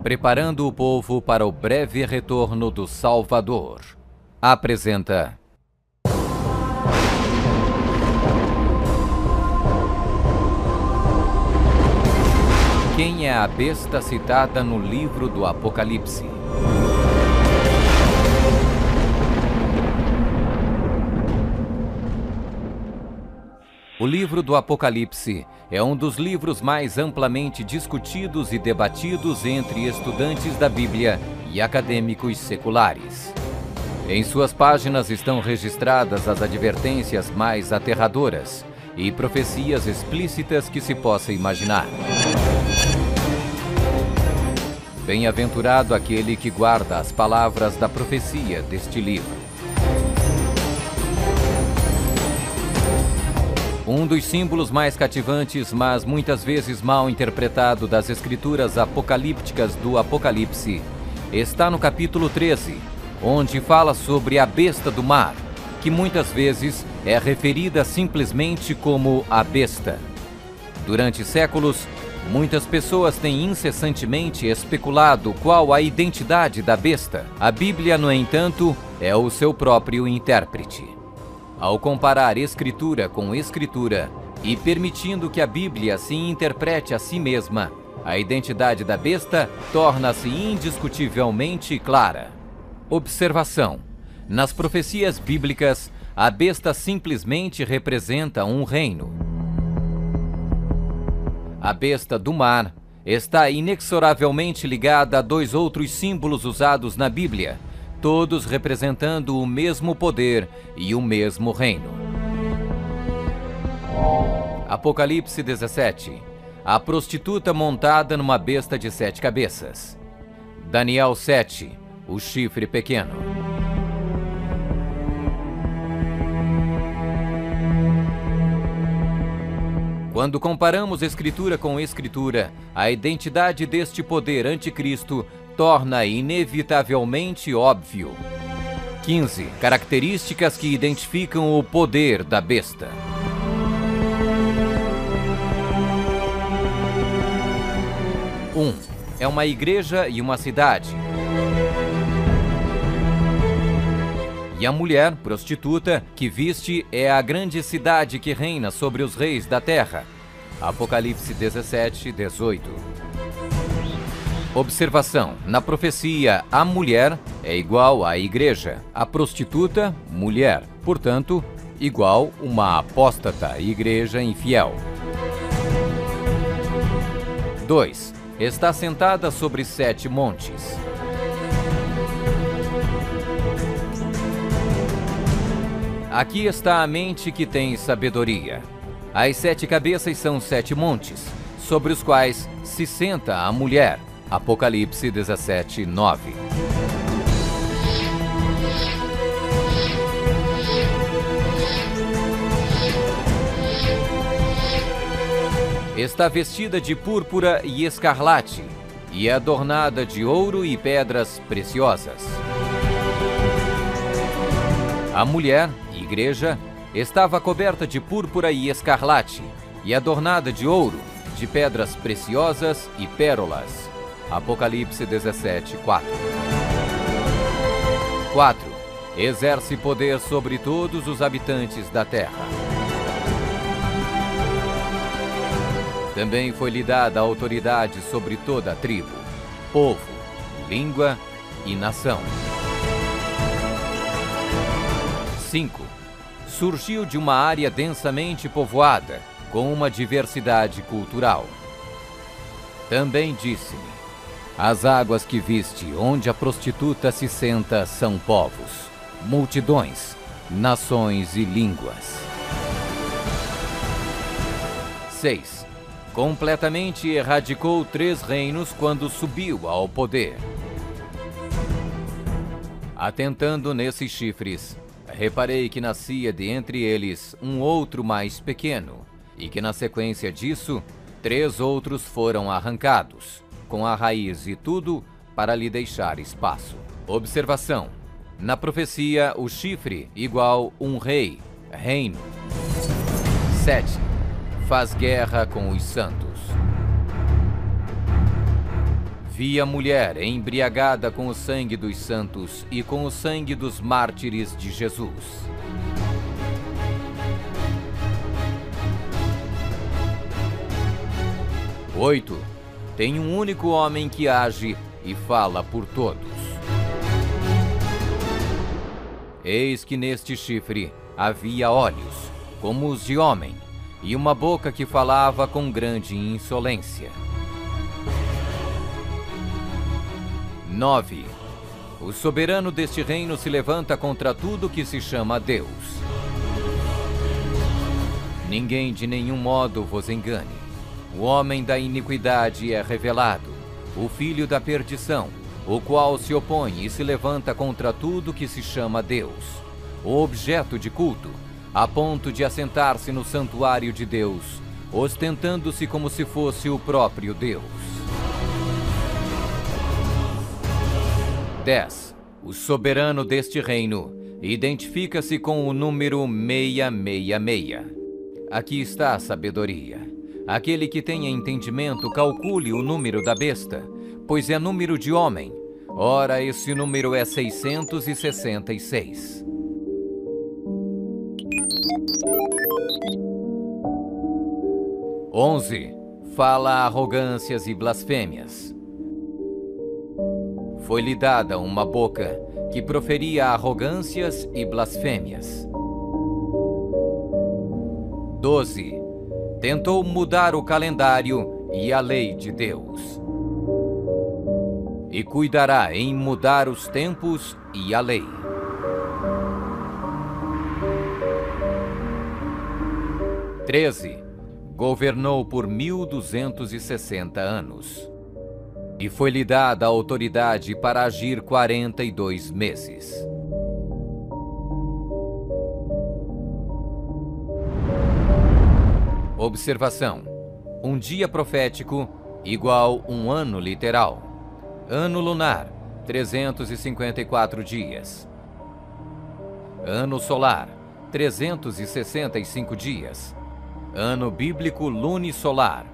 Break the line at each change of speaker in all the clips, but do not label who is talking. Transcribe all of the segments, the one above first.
Preparando o povo para o breve retorno do Salvador. Apresenta... Quem é a besta citada no livro do Apocalipse? O livro do Apocalipse é um dos livros mais amplamente discutidos e debatidos entre estudantes da Bíblia e acadêmicos seculares. Em suas páginas estão registradas as advertências mais aterradoras e profecias explícitas que se possa imaginar. Bem-aventurado aquele que guarda as palavras da profecia deste livro. Um dos símbolos mais cativantes, mas muitas vezes mal interpretado das escrituras apocalípticas do Apocalipse, está no capítulo 13, onde fala sobre a besta do mar, que muitas vezes é referida simplesmente como a besta. Durante séculos, muitas pessoas têm incessantemente especulado qual a identidade da besta. A Bíblia, no entanto, é o seu próprio intérprete. Ao comparar Escritura com Escritura e permitindo que a Bíblia se interprete a si mesma, a identidade da besta torna-se indiscutivelmente clara. Observação: nas profecias bíblicas, a besta simplesmente representa um reino. A besta do mar está inexoravelmente ligada a dois outros símbolos usados na Bíblia, todos representando o mesmo poder e o mesmo reino. Apocalipse 17. A prostituta montada numa besta de 7 cabeças. Daniel 7. O chifre pequeno. Quando comparamos Escritura com Escritura, a identidade deste poder anticristo torna inevitavelmente óbvio. 15. Características que identificam o poder da besta. 1. É uma igreja e uma cidade. E a mulher, prostituta, que viste é a grande cidade que reina sobre os reis da terra. Apocalipse 17, 18. Observação: na profecia, a mulher é igual à igreja, a prostituta, mulher, portanto, igual uma apóstata, igreja infiel. 2. Está sentada sobre 7 montes. Aqui está a mente que tem sabedoria. As 7 cabeças são 7 montes, sobre os quais se senta a mulher. Apocalipse 17, 9. Está vestida de púrpura e escarlate, e é adornada de ouro e pedras preciosas. A mulher, igreja, estava coberta de púrpura e escarlate, e adornada de ouro, de pedras preciosas e pérolas. Apocalipse 17, 4. 4. Exerce poder sobre todos os habitantes da terra. Também foi-lhe dada autoridade sobre toda a tribo, povo, língua e nação. 5. Surgiu de uma área densamente povoada, com uma diversidade cultural. Também disse-me: as águas que viste, onde a prostituta se senta, são povos, multidões, nações e línguas. 6. Completamente erradicou 3 reinos quando subiu ao poder. Atentando nesses chifres, reparei que nascia de entre eles um outro mais pequeno, e que na sequência disso, 3 outros foram arrancados, com a raiz e tudo, para lhe deixar espaço. Observação: na profecia, o chifre igual um rei, reino. 7. Faz guerra com os santos. Vi a mulher embriagada com o sangue dos santos e com o sangue dos mártires de Jesus. Oito. Tem um único homem que age e fala por todos. Eis que neste chifre havia olhos, como os de homem, e uma boca que falava com grande insolência. 9. O soberano deste reino se levanta contra tudo que se chama Deus. Ninguém de nenhum modo vos engane. O homem da iniquidade é revelado, o filho da perdição, o qual se opõe e se levanta contra tudo que se chama Deus, o objeto de culto, a ponto de assentar-se no santuário de Deus, ostentando-se como se fosse o próprio Deus. 10. O soberano deste reino identifica-se com o número 666. Aqui está a sabedoria. Aquele que tenha entendimento, calcule o número da besta, pois é número de homem. Ora, esse número é 666. 11. Fala arrogâncias e blasfêmias. Foi-lhe dada uma boca que proferia arrogâncias e blasfêmias. 12. Tentou mudar o calendário e a lei de Deus. E cuidará em mudar os tempos e a lei. 13. Governou por 1260 anos. E foi-lhe dada a autoridade para agir 42 meses. Observação: um dia profético igual um ano literal. Ano lunar, 354 dias. Ano solar, 365 dias. Ano bíblico lunisolar,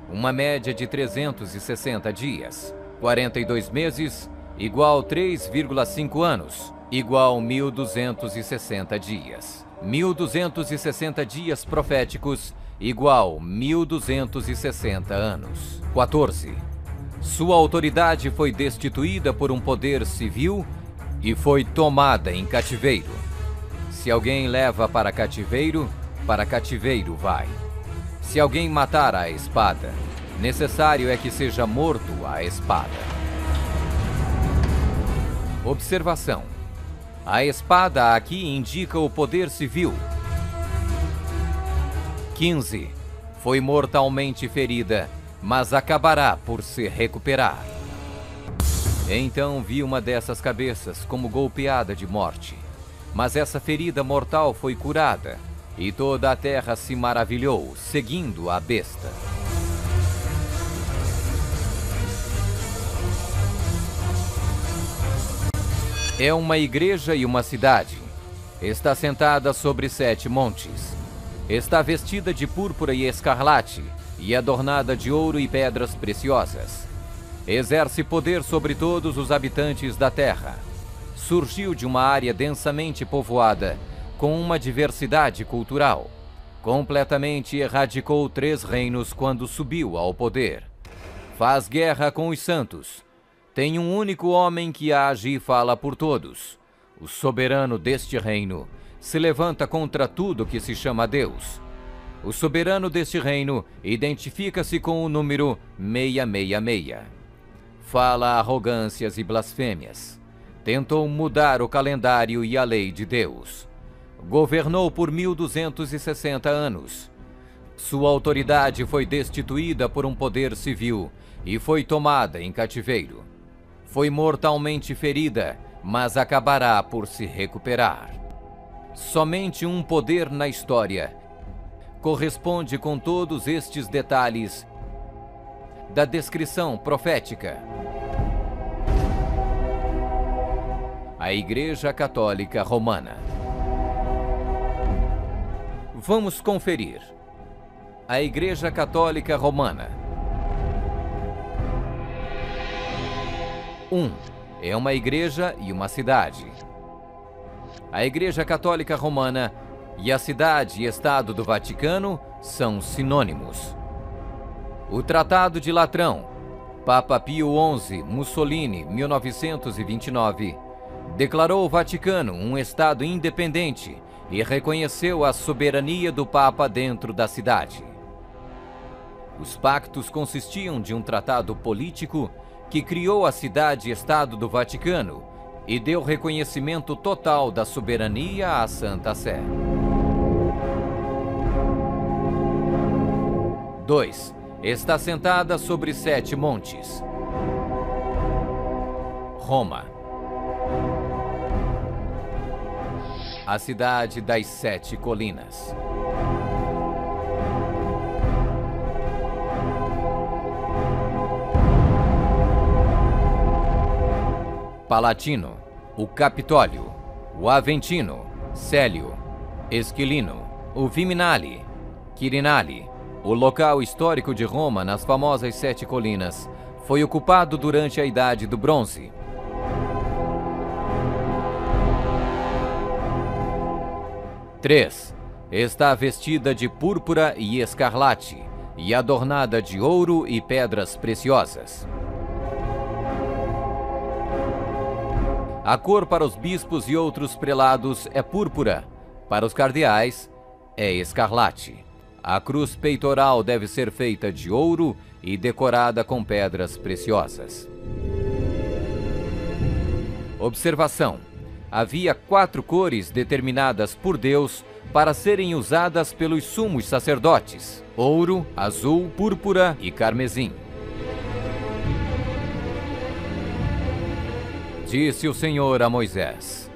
uma média de 360 dias. 42 meses, igual 3,5 anos, igual 1260 dias. 1260 dias proféticos, igual 1260 anos. 14. Sua autoridade foi destituída por um poder civil e foi tomada em cativeiro. Se alguém leva para cativeiro vai. Se alguém matar à espada, necessário é que seja morto à espada. Observação: a espada aqui indica o poder civil. 15. Foi mortalmente ferida, mas acabará por se recuperar. Então vi uma dessas cabeças como golpeada de morte. Mas essa ferida mortal foi curada, e toda a terra se maravilhou, seguindo a besta. É uma igreja e uma cidade. Está sentada sobre 7 montes. Está vestida de púrpura e escarlate, e adornada de ouro e pedras preciosas. Exerce poder sobre todos os habitantes da terra. Surgiu de uma área densamente povoada, com uma diversidade cultural. Completamente erradicou 3 reinos quando subiu ao poder. Faz guerra com os santos. Tem um único homem que age e fala por todos. O soberano deste reino se levanta contra tudo que se chama Deus. O soberano deste reino identifica-se com o número 666. Fala arrogâncias e blasfêmias. Tentou mudar o calendário e a lei de Deus. Governou por 1260 anos. Sua autoridade foi destituída por um poder civil e foi tomada em cativeiro. Foi mortalmente ferida, mas acabará por se recuperar. Somente um poder na história corresponde com todos estes detalhes da descrição profética. A Igreja Católica Romana. Vamos conferir. A Igreja Católica Romana. 1. É uma igreja e uma cidade. A Igreja Católica Romana e a cidade e estado do Vaticano são sinônimos. O Tratado de Latrão, Papa Pio XI, Mussolini, 1929, declarou o Vaticano um estado independente e reconheceu a soberania do Papa dentro da cidade. Os pactos consistiam de um tratado político que criou a cidade-estado do Vaticano e deu reconhecimento total da soberania à Santa Sé. 2. Está sentada sobre 7 montes. Roma. A cidade das 7 colinas. Palatino, o Capitólio, o Aventino, Célio, Esquilino, o Viminale, Quirinale. O local histórico de Roma nas famosas 7 colinas foi ocupado durante a Idade do Bronze. 3. Está vestida de púrpura e escarlate e adornada de ouro e pedras preciosas. A cor para os bispos e outros prelados é púrpura, para os cardeais é escarlate. A cruz peitoral deve ser feita de ouro e decorada com pedras preciosas. Observação: havia 4 cores determinadas por Deus para serem usadas pelos sumos sacerdotes: ouro, azul, púrpura e carmesim. Disse o Senhor a Moisés: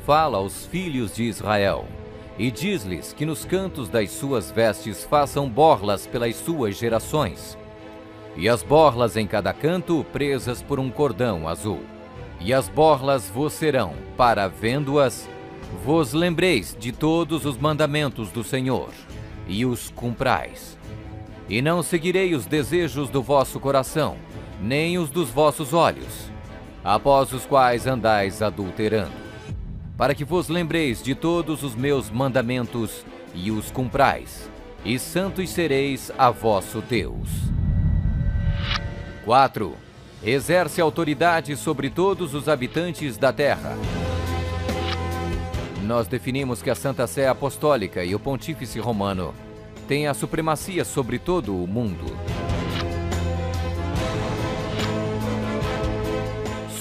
fala aos filhos de Israel e diz-lhes que nos cantos das suas vestes façam borlas pelas suas gerações, e as borlas em cada canto presas por um cordão azul. E as borlas vos serão, para vendo-as, vos lembreis de todos os mandamentos do Senhor, e os cumprais. E não seguirei os desejos do vosso coração, nem os dos vossos olhos, após os quais andais adulterando, para que vos lembreis de todos os meus mandamentos e os cumprais, e santos sereis a vosso Deus. 4. Exerce autoridade sobre todos os habitantes da terra. Nós definimos que a Santa Sé Apostólica e o Pontífice Romano têm a supremacia sobre todo o mundo,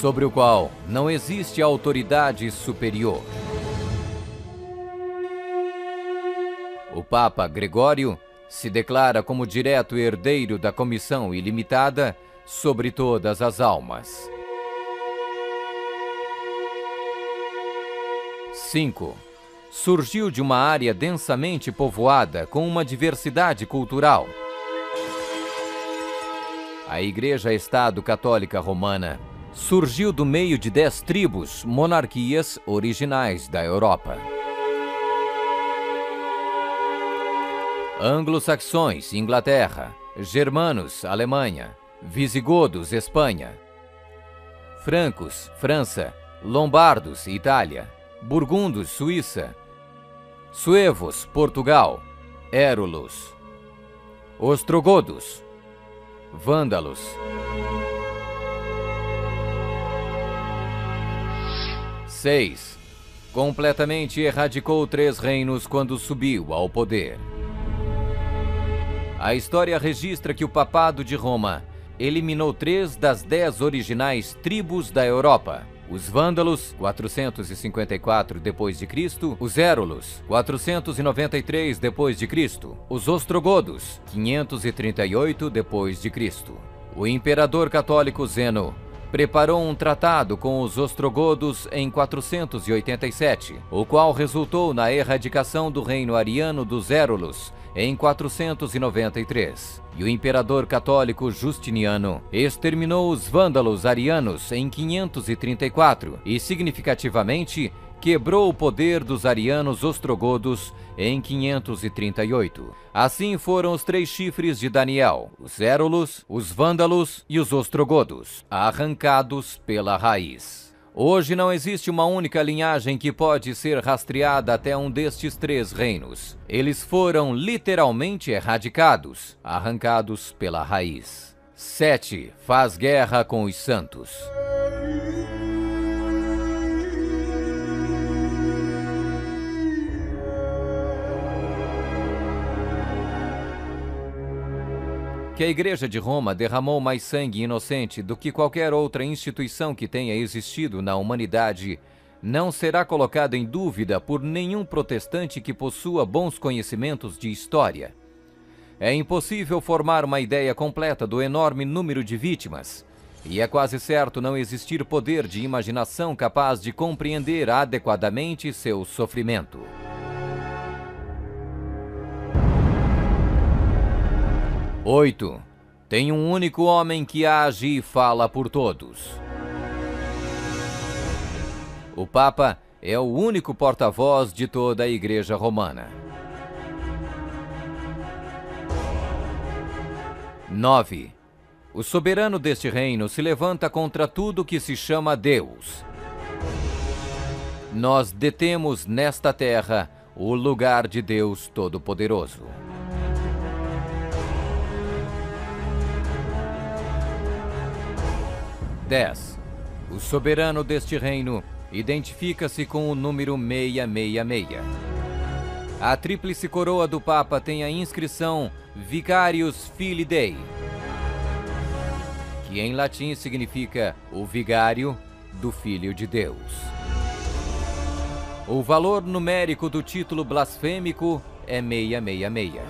sobre o qual não existe autoridade superior. O Papa Gregório se declara como direto herdeiro da comissão ilimitada sobre todas as almas. 5. Surgiu de uma área densamente povoada com uma diversidade cultural. A Igreja-Estado Católica Romana surgiu do meio de 10 tribos, monarquias originais da Europa. Anglo-saxões, Inglaterra; germanos, Alemanha; visigodos, Espanha; francos, França; lombardos, Itália; burgundos, Suíça; suevos, Portugal; érulos; ostrogodos; vândalos; 6. Completamente erradicou 3 reinos quando subiu ao poder. A história registra que o Papado de Roma eliminou 3 das 10 originais tribos da Europa: os vândalos, 454 d.C., os érulos, 493 d.C., os ostrogodos, 538 d.C. O imperador católico Zeno preparou um tratado com os ostrogodos em 487, o qual resultou na erradicação do reino ariano dos érulos em 493. E o imperador católico Justiniano exterminou os vândalos arianos em 534 e, significativamente, quebrou o poder dos arianos ostrogodos em 538. Assim foram os 3 chifres de Daniel, os Érulos, os Vândalos e os ostrogodos, arrancados pela raiz. Hoje não existe uma única linhagem que pode ser rastreada até um destes 3 reinos. Eles foram literalmente erradicados, arrancados pela raiz. 7. Faz guerra com os santos. Que a Igreja de Roma derramou mais sangue inocente do que qualquer outra instituição que tenha existido na humanidade não será colocada em dúvida por nenhum protestante que possua bons conhecimentos de história. É impossível formar uma ideia completa do enorme número de vítimas, e é quase certo não existir poder de imaginação capaz de compreender adequadamente seu sofrimento. 8. Tem um único homem que age e fala por todos. O Papa é o único porta-voz de toda a Igreja Romana. 9. O soberano deste reino se levanta contra tudo que se chama Deus. Nós detemos nesta terra o lugar de Deus Todo-Poderoso. 10. O soberano deste reino identifica-se com o número 666. A tríplice coroa do Papa tem a inscrição Vicarius Filii Dei, que em latim significa o vigário do Filho de Deus. O valor numérico do título blasfêmico é 666.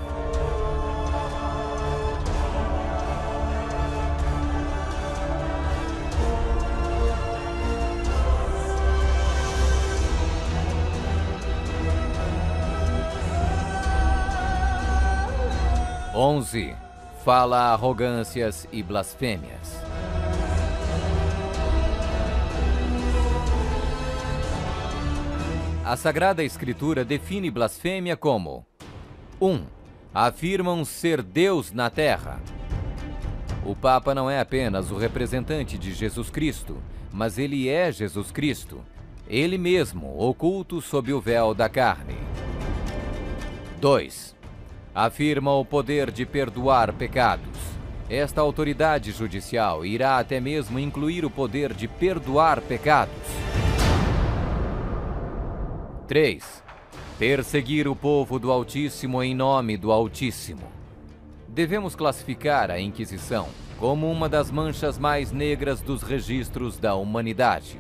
11. Fala arrogâncias e blasfêmias. A Sagrada Escritura define blasfêmia como 1. Afirmam ser Deus na terra. O Papa não é apenas o representante de Jesus Cristo, mas ele é Jesus Cristo, ele mesmo oculto sob o véu da carne. 2. Afirma o poder de perdoar pecados. Esta autoridade judicial irá até mesmo incluir o poder de perdoar pecados. 3. Perseguir o povo do Altíssimo em nome do Altíssimo. Devemos classificar a Inquisição como uma das manchas mais negras dos registros da humanidade.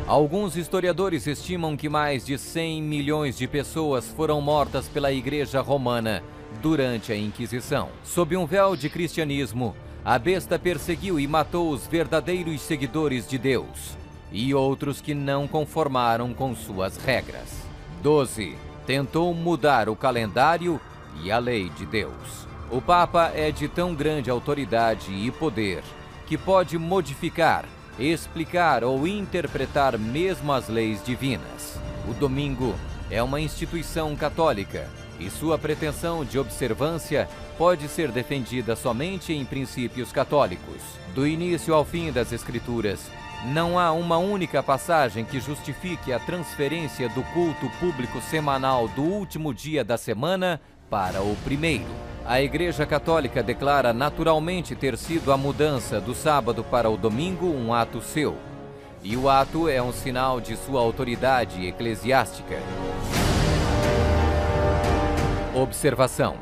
Alguns historiadores estimam que mais de 100 milhões de pessoas foram mortas pela Igreja Romana durante a Inquisição. Sob um véu de cristianismo, a besta perseguiu e matou os verdadeiros seguidores de Deus e outros que não conformaram com suas regras. 12. Tentou mudar o calendário e a lei de Deus. O Papa é de tão grande autoridade e poder que pode modificar, explicar ou interpretar mesmo as leis divinas. O domingo é uma instituição católica e sua pretensão de observância pode ser defendida somente em princípios católicos. Do início ao fim das Escrituras, não há uma única passagem que justifique a transferência do culto público semanal do último dia da semana para o primeiro. A Igreja Católica declara naturalmente ter sido a mudança do sábado para o domingo um ato seu, e o ato é um sinal de sua autoridade eclesiástica. Observação: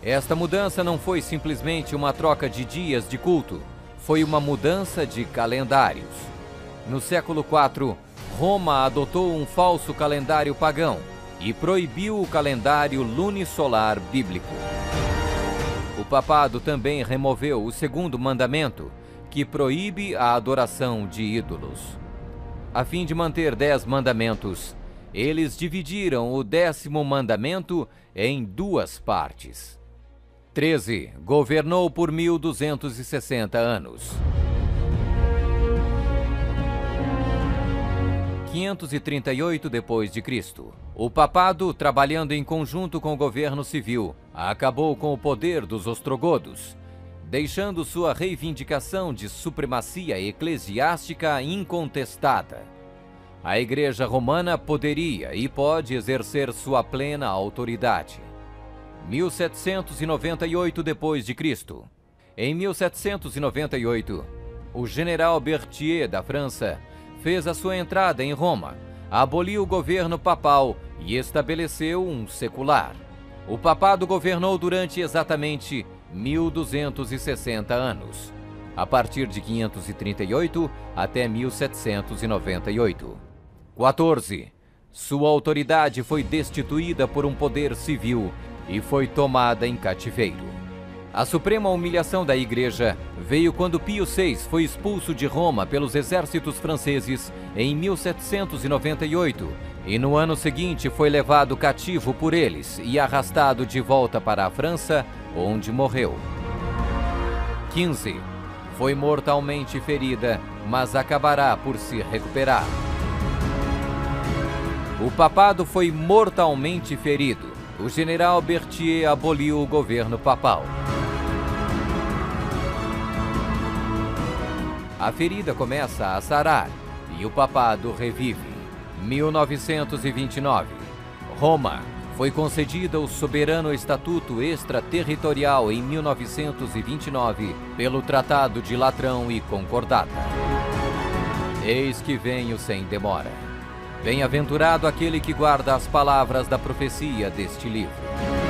esta mudança não foi simplesmente uma troca de dias de culto, foi uma mudança de calendários. No século IV, Roma adotou um falso calendário pagão e proibiu o calendário lunisolar bíblico. O papado também removeu o segundo mandamento, que proíbe a adoração de ídolos. A fim de manter 10 mandamentos, eles dividiram o 10º mandamento em 2 partes. 13. Governou por 1260 anos. 538 d.C. O papado, trabalhando em conjunto com o governo civil, acabou com o poder dos ostrogodos, deixando sua reivindicação de supremacia eclesiástica incontestada. A Igreja Romana poderia e pode exercer sua plena autoridade. 1798 d.C. Em 1798, o general Berthier da França fez a sua entrada em Roma, aboliu o governo papal e estabeleceu um secular. O papado governou durante exatamente 1260 anos, a partir de 538 até 1798. 14. Sua autoridade foi destituída por um poder civil e foi tomada em cativeiro. A suprema humilhação da Igreja veio quando Pio VI foi expulso de Roma pelos exércitos franceses em 1798 e no ano seguinte foi levado cativo por eles e arrastado de volta para a França, onde morreu. 15. Foi mortalmente ferida, mas acabará por se recuperar. O papado foi mortalmente ferido. O general Berthier aboliu o governo papal. A ferida começa a sarar e o papado revive. 1929. Roma foi concedida o soberano estatuto extraterritorial em 1929 pelo Tratado de Latrão e Concordata. Eis que venho sem demora. Bem-aventurado aquele que guarda as palavras da profecia deste livro.